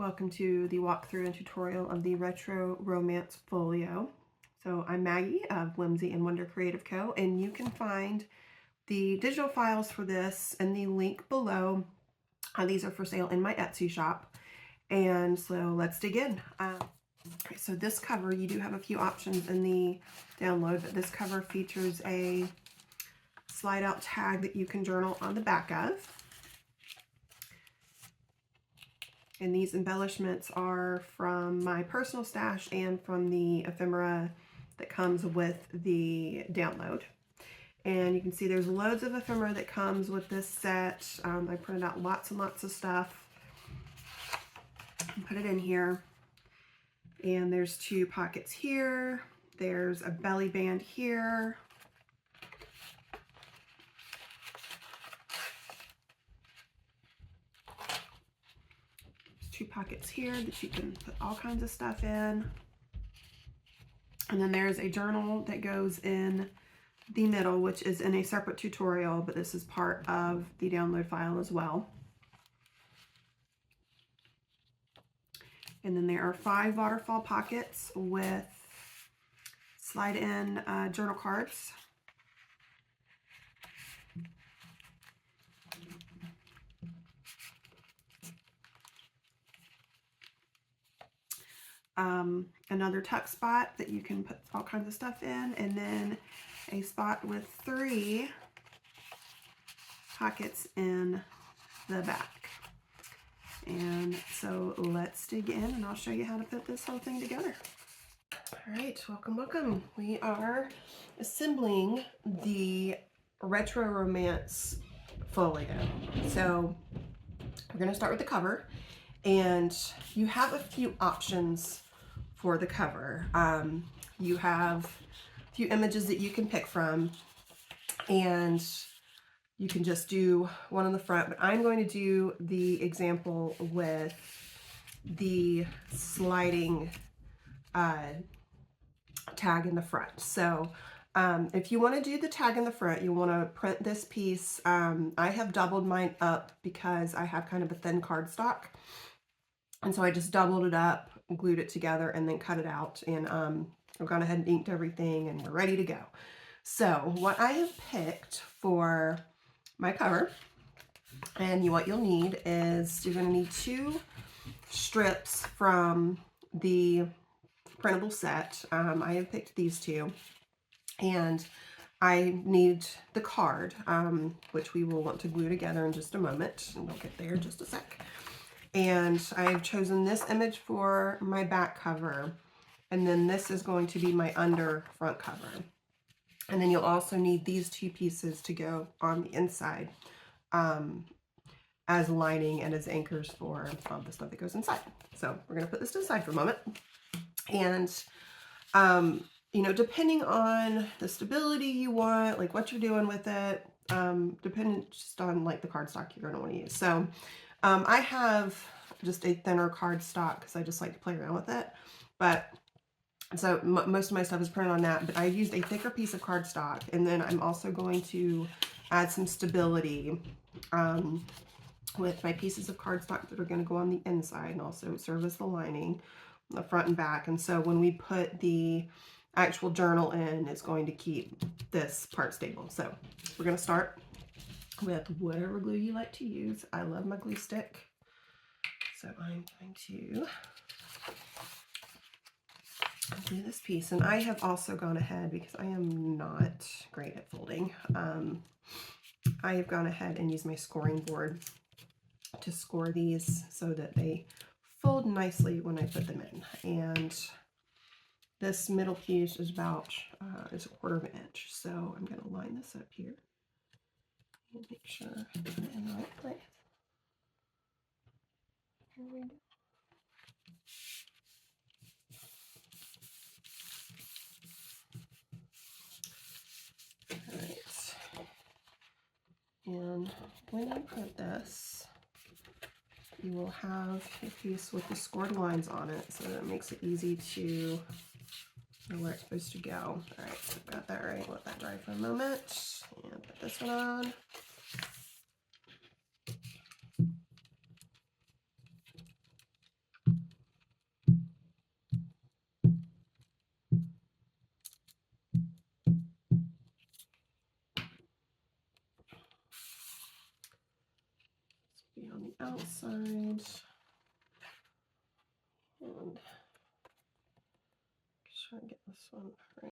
Welcome to the walkthrough and tutorial of the Retro Romance Folio. So I'm Maggie of Whimsy and Wonder Creative Co. and you can find the digital files for this in the link below. These are for sale in my Etsy shop. And so let's dig in. So this cover, you do have a few options in the download, but this cover features a slide out tag that you can journal on the back of. And these embellishments are from my personal stash and from the ephemera that comes with the download. And you can see there's loads of ephemera that comes with this set. I printed out lots and lots of stuff and put it in here. And there's two pockets here. There's a belly band here. Two pockets here that you can put all kinds of stuff in. And then there's a journal that goes in the middle, which is in a separate tutorial, but this is part of the download file as well. And then there are 5 waterfall pockets with slide-in journal cards. Another tuck spot that you can put all kinds of stuff in, and then a spot with 3 pockets in the back. And so let's dig in and I'll show you how to put this whole thing together. All right, welcome. We are assembling the Retro Romance Folio. So we're going to start with the cover, and you have a few options for the cover. You have a few images that you can pick from, and you can just do one on the front, but I'm going to do the example with the sliding tag in the front. So if you want to do the tag in the front, you want to print this piece. I have doubled mine up because I have kind of a thin cardstock. And so I just doubled it up, glued it together, and then cut it out. And I've gone ahead and inked everything, and we're ready to go. So what I have picked for my cover, and what you'll need is you're going to need 2 strips from the printable set. I have picked these 2, and I need the card, which we will want to glue together in just a moment, and we'll get there in just a sec. And I've chosen this image for my back cover, and then this is going to be my under front cover. And then you'll also need these 2 pieces to go on the inside as lining and as anchors for the stuff that goes inside. So we're going to put this to the side for a moment. And, you know, depending on the stability you want, like what you're doing with it, depending just on like the cardstock you're going to want to use. So I have just a thinner cardstock because I just like to play around with it. But so most of my stuff is printed on that, but I used a thicker piece of cardstock, and then I'm also going to add some stability with my pieces of cardstock that are going to go on the inside and also serve as the lining on the front and back. And so when we put the actual journal in, it's going to keep this part stable. So we're going to start with whatever glue you like to use. I love my glue stick, so I'm going to do this piece. And I have also gone ahead, because I am not great at folding, I have gone ahead and used my scoring board to score these so that they fold nicely when I put them in. And this middle piece is about is 1/4 inch, so I'm going to line this up here and make sure I'm in the right place. Here we go. Alright, and when you print this, you will have a piece with the scored lines on it, so that it makes it easy to know where it's supposed to go. Alright, so I've got that right. Let that dry for a moment, and put this one on. be on the outside. And try and get this one right.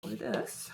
For this.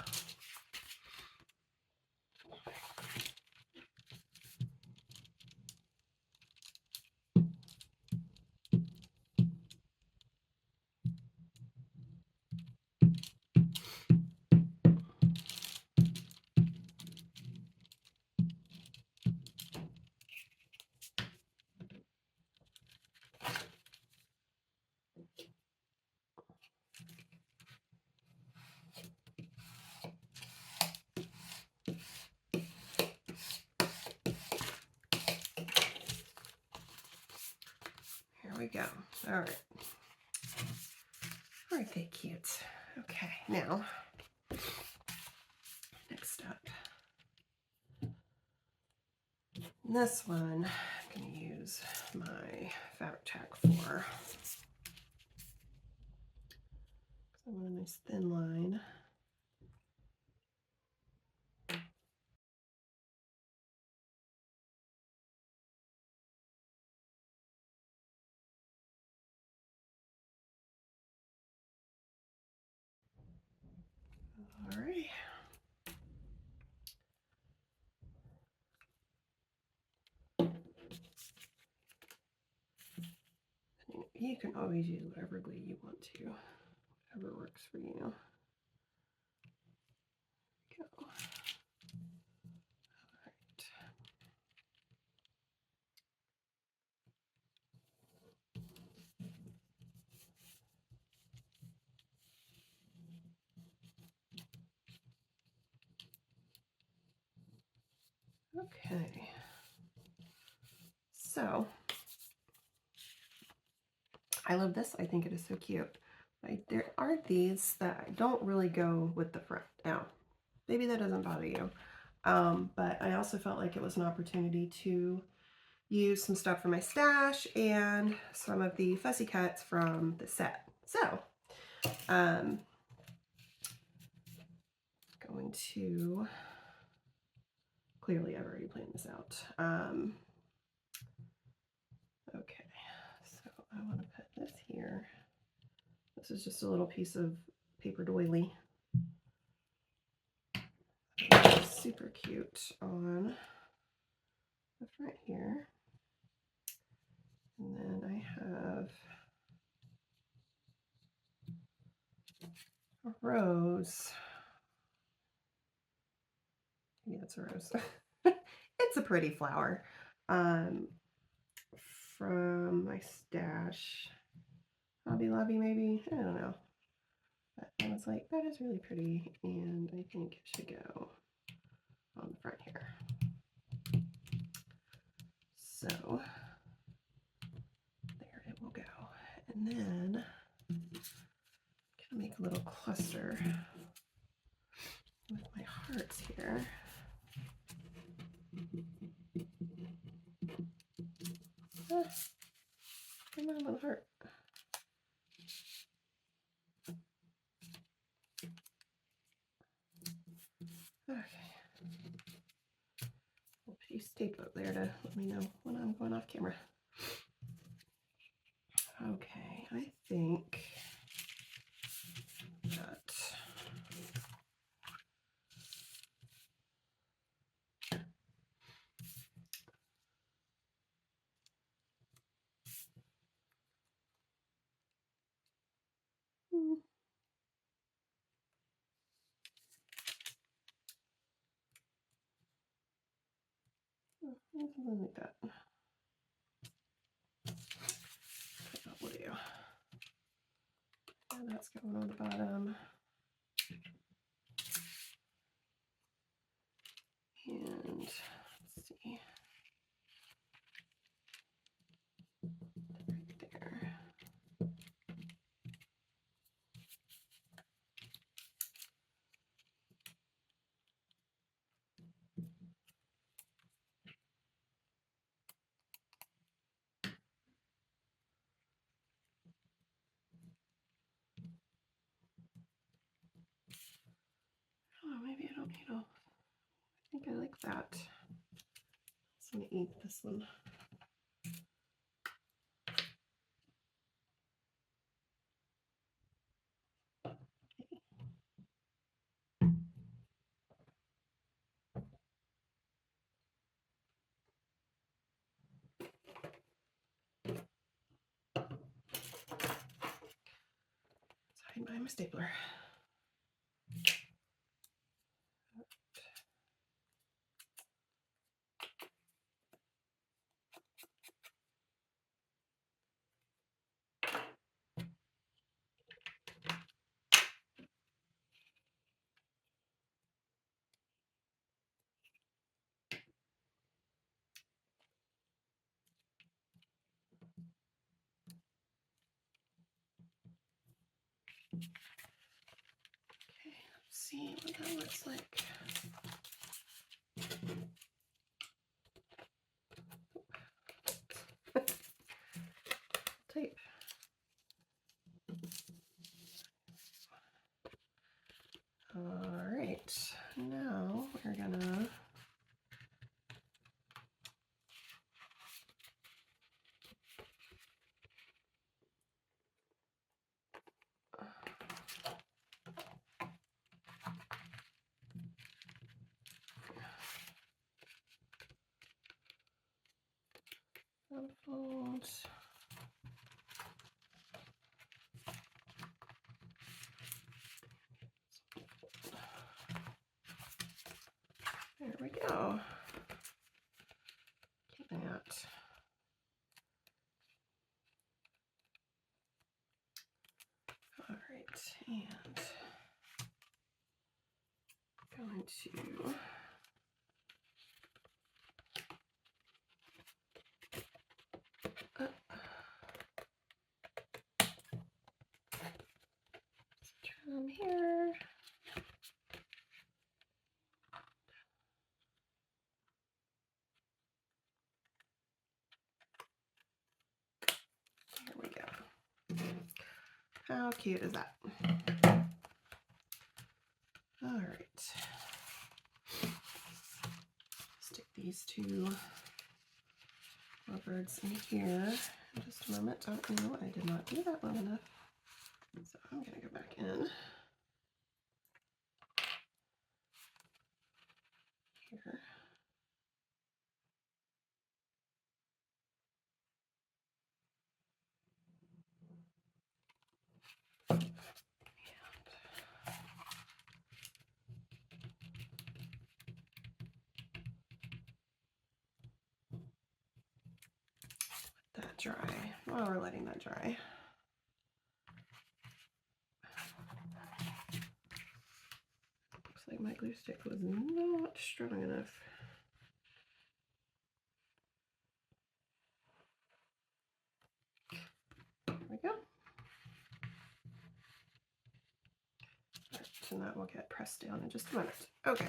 Here we go. All right. Aren't they cute? Okay, now, next up. This one, I'm going to use my fabric tack for. I want a nice thin line. All right. You can always use whatever glue you want to, whatever works for you. Go. All right. Okay. So I love this. I think it is so cute. There are these that don't really go with the front. Now, maybe that doesn't bother you. But I also felt like it was an opportunity to use some stuff from my stash and some of the fussy cuts from the set. So, going to, clearly I've already planned this out. Okay, so I want to put this here. This is just a little piece of paper doily. Super cute on the front here. And then I have a rose. Maybe that's a rose. It's a pretty flower from my stash. Hobby Lobby, maybe? I don't know. But I was like, that is really pretty, and I think it should go on the front here. So there it will go. And then I'm gonna make a little cluster with my hearts here. Come on, little heart. Okay. I'll put piece of tape up there to let me know when I'm going off camera. Okay, I think that something like that. That will do. And that's going on the bottom. And let's see. Right there. Oh, maybe I don't need all. I think I like that. I'm gonna eat this one. It's hiding behind my stapler. Okay, let's see what that looks like. Tape. All right, now we're gonna unfold. There we go. That. All right, and going to from here. There we go. How cute is that? All right. Stick these two lovebirds in here in just a moment. Oh, no, I did not do that well enough. So I'm going to go back in here. Let that dry. While we're letting that dry. Looks like my glue stick was not strong enough. There we go. Right, so that will get pressed down in just a minute. Okay.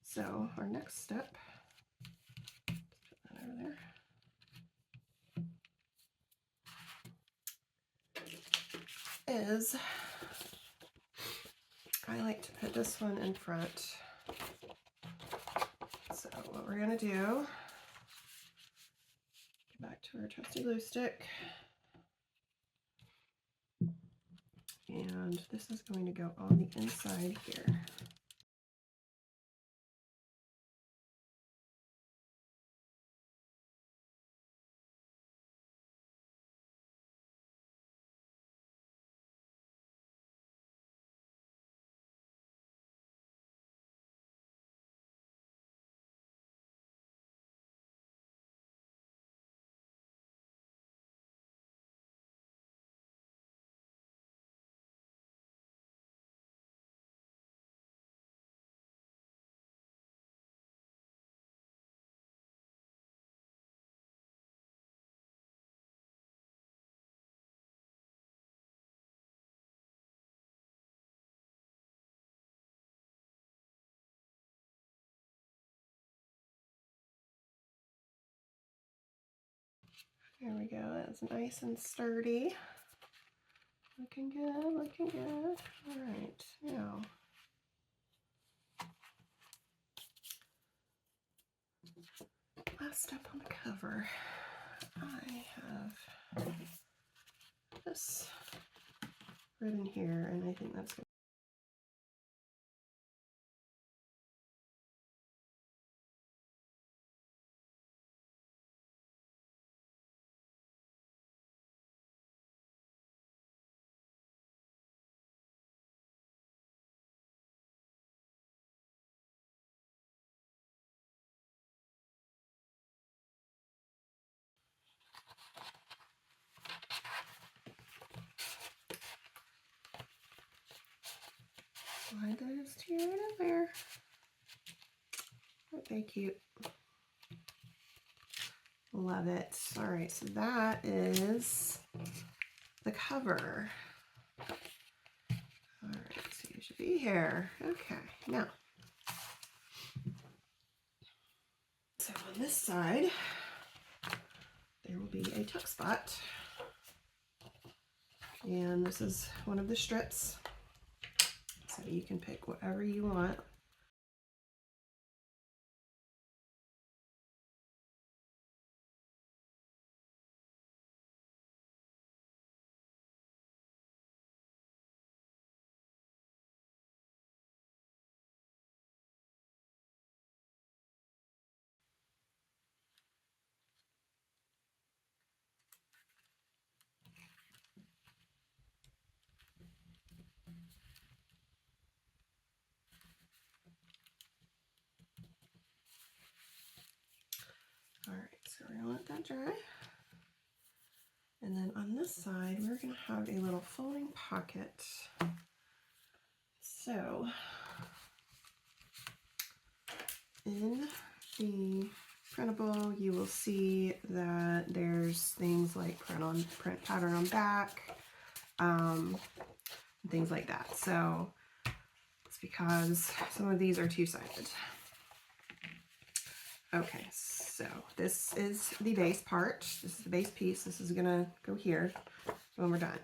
So our next step, let's put that over there, is I like to put this one in front. So what we're going to do, get back to our trusty glue stick. And this is going to go on the inside here. There we go, that's nice and sturdy. Looking good, looking good. All right, now. Last step on the cover, I have this ribbon here, and I think that's good. Slide those two right in there. Aren't they cute? Love it. All right, so that is the cover. All right, so you should be here. Okay, now, so on this side, there will be a tuck spot. And this is one of the strips. So you can pick whatever you want. All right, so we're gonna let that dry. And then on this side, we're gonna have a little folding pocket. So in the printable, you will see that there's things like print pattern on back, things like that. So it's because some of these are two-sided. Okay, so this is the base part. This is the base piece. This is gonna go here when we're done.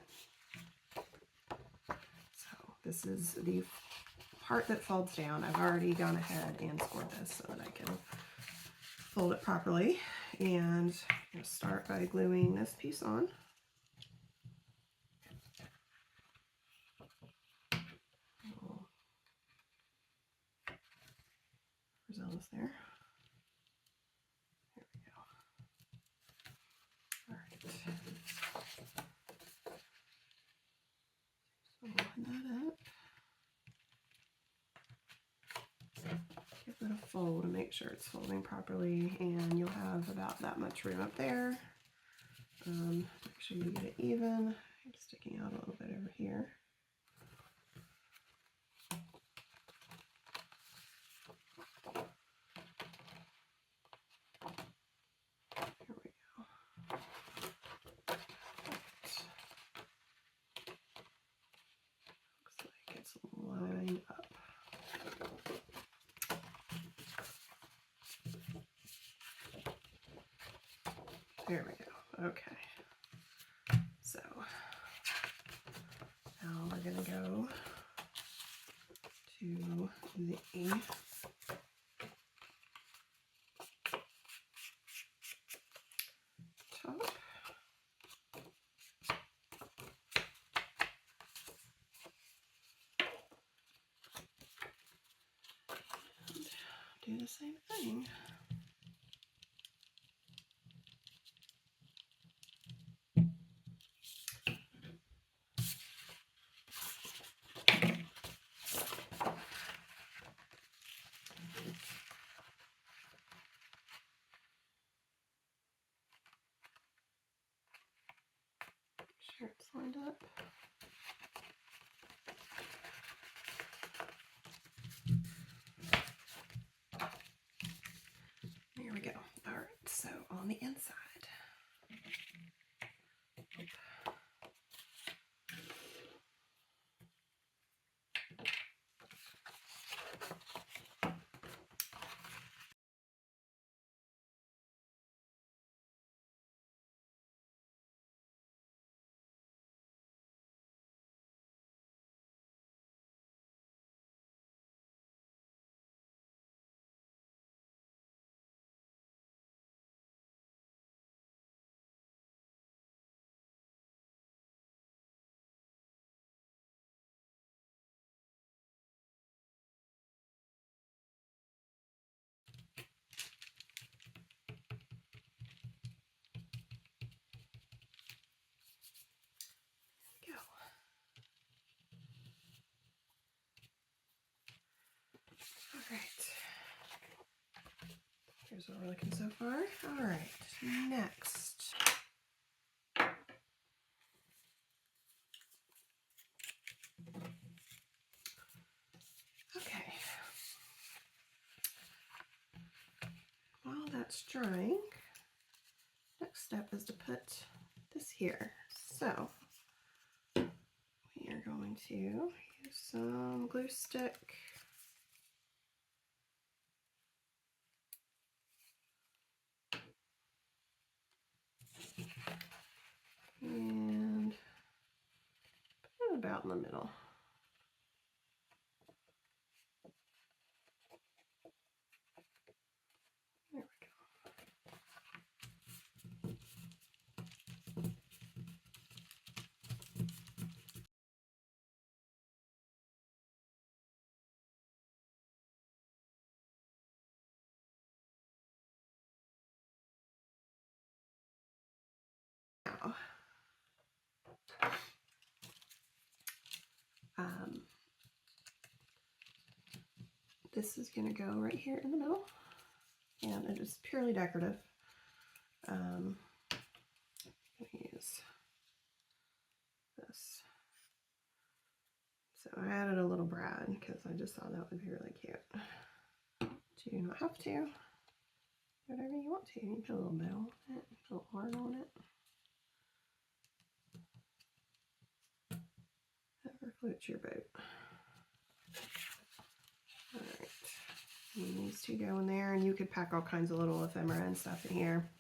So this is the part that folds down. I've already gone ahead and scored this so that I can fold it properly. And I'm gonna start by gluing this piece on. Overzealous there. There we go. All right. So line that up. Give it a fold to make sure it's folding properly, and you'll have about that much room up there. Make sure you get it even. I'm sticking out a little bit over here. Here we go. Looks like it's lined up. There we go. Okay. So now we're going to go to the top. And do the same thing. Sure it's lined up. There we go. All right, so on the inside, That's what we're looking so far. All right, next. Okay. While that's drying, next step is to put this here. So we are going to use some glue stick. And put it about in the middle. There we go. Now, this is going to go right here in the middle, and it is purely decorative. I'm going to use this. So I added a little brad because I just thought that would be really cute. Do you not have to? Whatever you want to. You can put a little bow on it, put a little heart on it. Never floats your boat. Alright. These two go in there, and you could pack all kinds of little ephemera and stuff in here.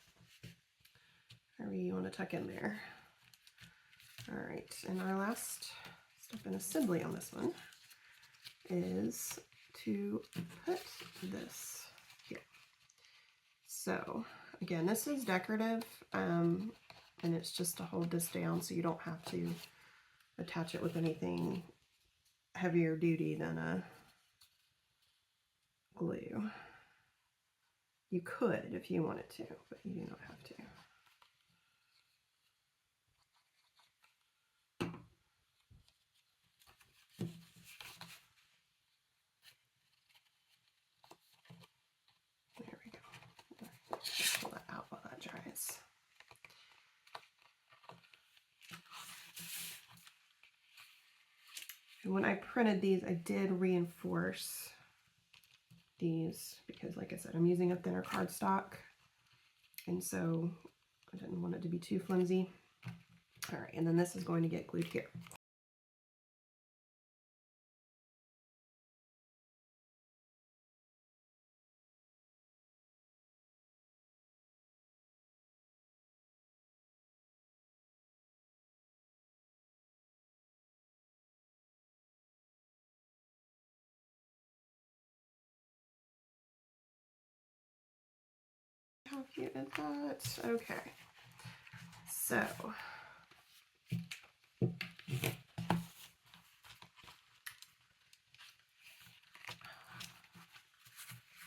However you want to tuck in there. Alright, and our last step in assembly on this one is to put this here. So again, this is decorative, and it's just to hold this down so you don't have to attach it with anything heavier duty than a glue. You could if you wanted to, but you do not have to. There we go. Pull that out while that dries. And when I printed these, I did reinforce these because, like I said, I'm using a thinner cardstock, and so I didn't want it to be too flimsy. All right, and then this is going to get glued here. How cute is that? Okay, so all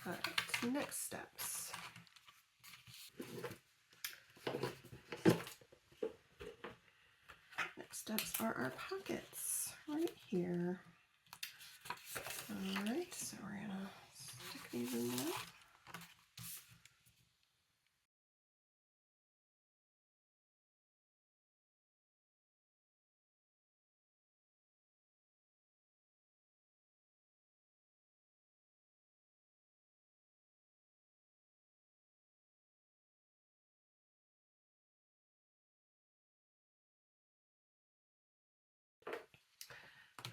right, next steps. Next steps are our pockets right here. All right, so we're gonna stick these in there.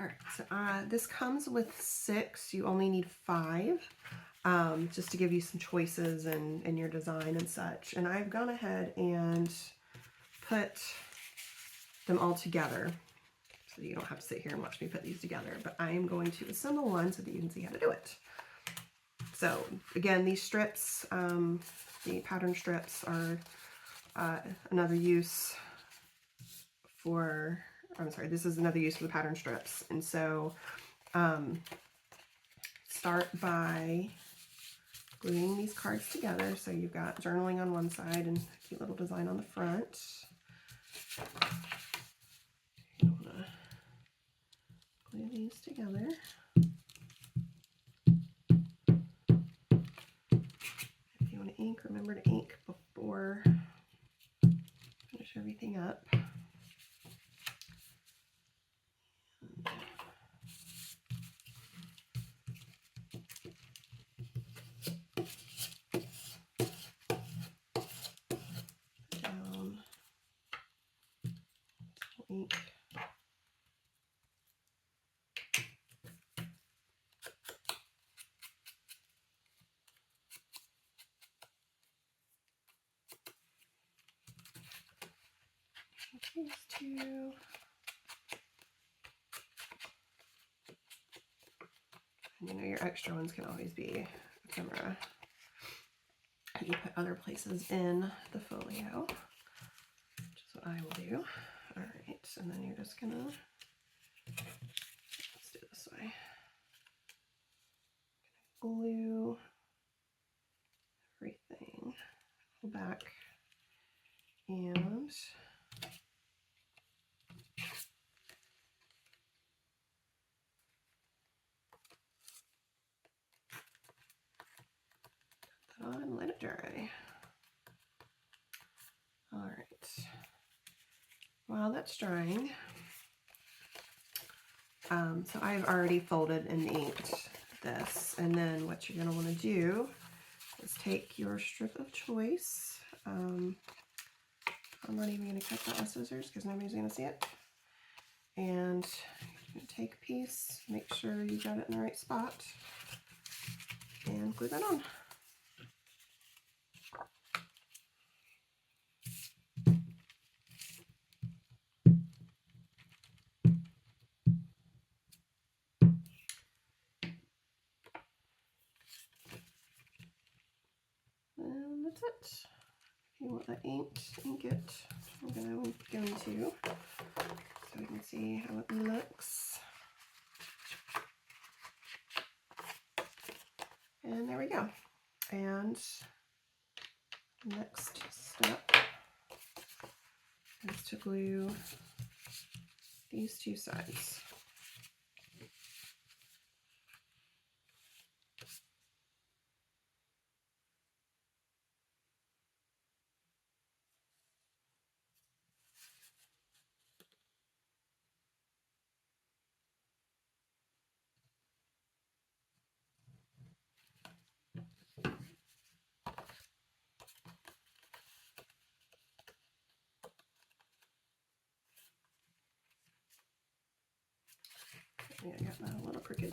All right, so this comes with 6. You only need 5, just to give you some choices in your design and such. And I've gone ahead and put them all together, so you don't have to sit here and watch me put these together. But I am going to assemble one so that you can see how to do it. So again, these strips, the pattern strips, are another use for. I'm sorry, this is another use for the pattern strips. And so start by gluing these cards together. So you've got journaling on one side and a cute little design on the front. You want to glue these together. If you want to remember to ink before finish everything up. Down ink. These two. And you know your extra ones can always be ephemera. You put other places in the folio, which is what I will do. All right, and then you're just gonna, let's do it this way. Glue everything back and put that on and let it dry. All right, while that's drying, so I've already folded and inked this, and then what you're going to want to do is take your strip of choice. I'm not even going to cut that with scissors because nobody's going to see it. And you're going to take a piece, make sure you got it in the right spot, and glue that on. And that's it. If you want that inked, ink it. I'm going to go into so we can see how it looks. And there we go. And next step is to glue these two sides. Yeah, I got that a little crooked.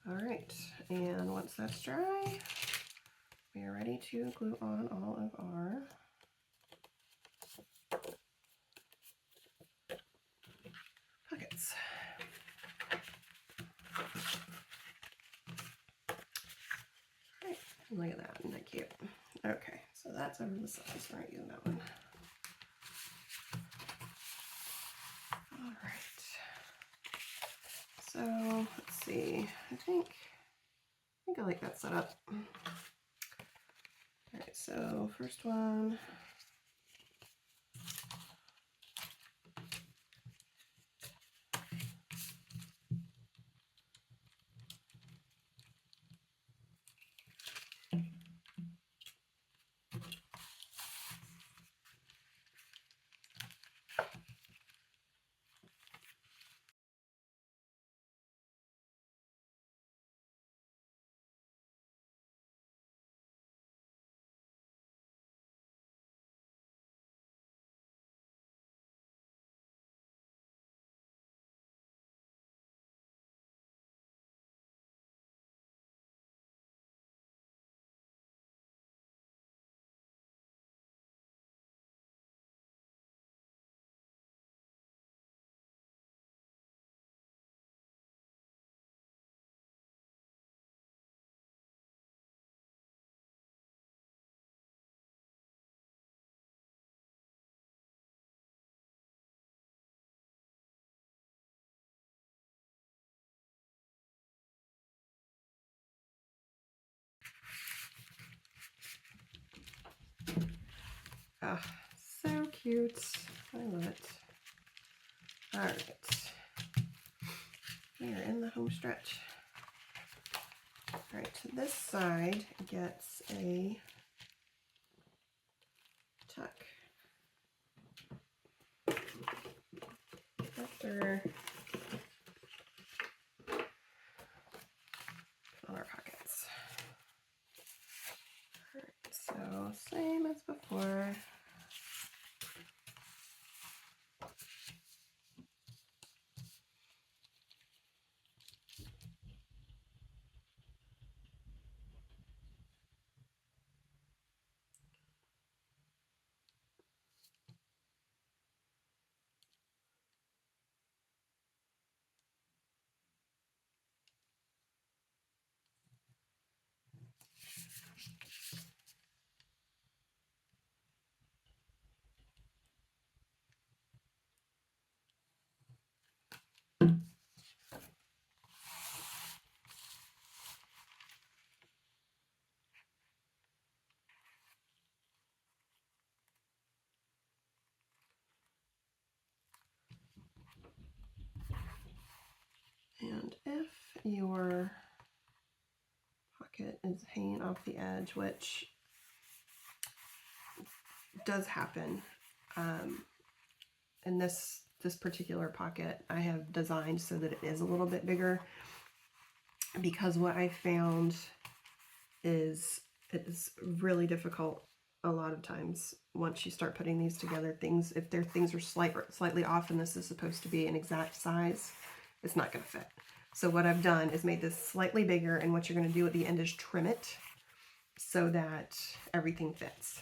All right, and once that's dry, we are ready to glue on all of our pockets. All right, look at that, isn't that cute? Okay, so that's over the sides, right? Using that one. All right. So let's see. I think I like that setup. All right. So first one. Ah, so cute. I love it. All right. We are in the home stretch. All All right, so this side gets a tuck. After on our pockets. All right, so same as before. And if your pocket is hanging off the edge, which does happen, in this particular pocket I have designed so that it is a little bit bigger, because what I found is it's really difficult a lot of times once you start putting these together. If things are slightly off and this is supposed to be an exact size, it's not going to fit. So what I've done is made this slightly bigger, and what you're going to do at the end is trim it so that everything fits.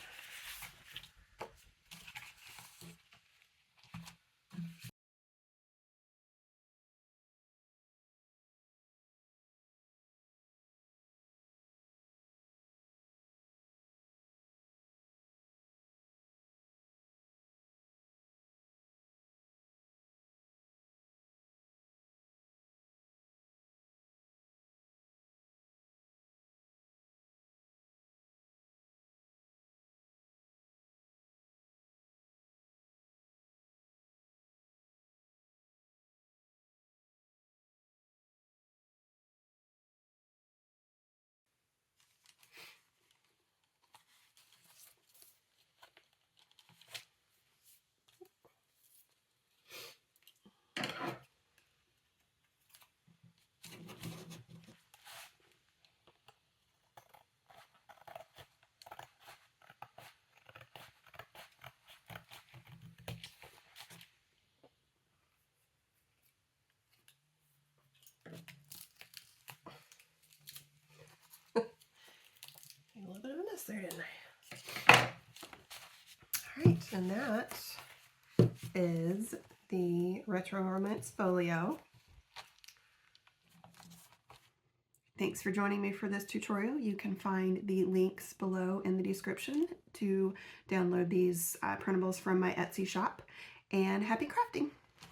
A little bit of a mess there, didn't I? All right, and that is the Retro Romance Folio. Thanks for joining me for this tutorial. You can find the links below in the description to download these printables from my Etsy shop. And happy crafting!